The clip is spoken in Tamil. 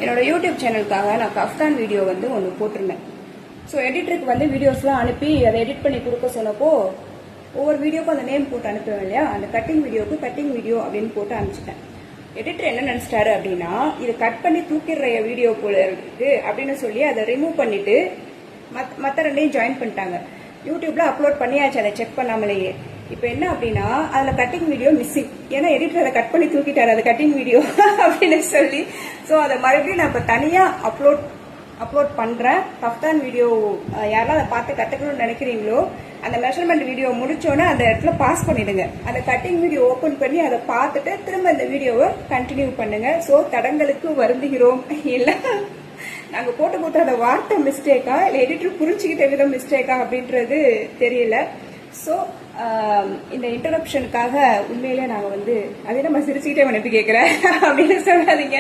என்னோட யூடியூப் சேனலுக்காக நான் கஃப்தான் வீடியோ வந்து ஒன்று போட்டிருந்தேன். ஸோ எடிட்டருக்கு வந்து வீடியோஸ்லாம் அனுப்பி அதை எடிட் பண்ணி கொடுக்க சொன்னப்போ ஒவ்வொரு வீடியோக்கும் அந்த நேம் போட்டு அனுப்புவேன் இல்லையா, அந்த கட்டிங் வீடியோக்கு கட்டிங் வீடியோ அப்படின்னு போட்டு அனுப்பிச்சிட்டேன். எடிட்டர் என்ன நினைச்சிட்டாரு அப்படின்னா, இது கட் பண்ணி தூக்கிடுற வீடியோ போல இருக்கு அப்படின்னு சொல்லி அதை ரிமூவ் பண்ணிட்டு மற்ற ரெண்டையும் ஜாயின் பண்ணிட்டாங்க. யூடியூப்ல அப்லோட் பண்ணியாச்சு அதை செக் பண்ணாமலேயே. இப்போ என்ன அப்படின்னா அதில் கட்டிங் வீடியோ மிஸ்ஸிங். ஏன்னா எடிட்டர் அதை கட் பண்ணி தூக்கிட்டாரு அது கட்டிங் வீடியோ அப்படின்னு சொல்லி. ஸோ அதை மறுபடியும் நான் இப்போ தனியாக அப்லோட் பண்ணுறேன். கஃப்தான் வீடியோ யாரெல்லாம் அதை பார்த்து கற்றுக்கணும்னு நினைக்கிறீங்களோ அந்த மெஷர்மெண்ட் வீடியோ முடிச்சோன்னே அந்த இடத்துல பாஸ் பண்ணிடுங்க. அந்த கட்டிங் வீடியோ ஓப்பன் பண்ணி அதை பார்த்துட்டு திரும்ப இந்த வீடியோவை கண்டினியூ பண்ணுங்க. ஸோ தடங்களுக்கு வருந்துகிறோம். இல்லை நாங்கள் போட்டு கொடுத்த அந்த வார்த்தை மிஸ்டேக்கா இல்லை எடிட்டர் புரிஞ்சுக்கிட்ட விதம் மிஸ்டேக்கா அப்படின்றது தெரியல. ஸோ இந்த இன்டரப்ஷனுக்காக உண்மையிலே நாங்கள் வந்து அதே நம்ம சிரிச்சுக்கிட்டே மன்னிப்பு கேட்குறேன் அப்படின்னு சொல்லாதீங்க.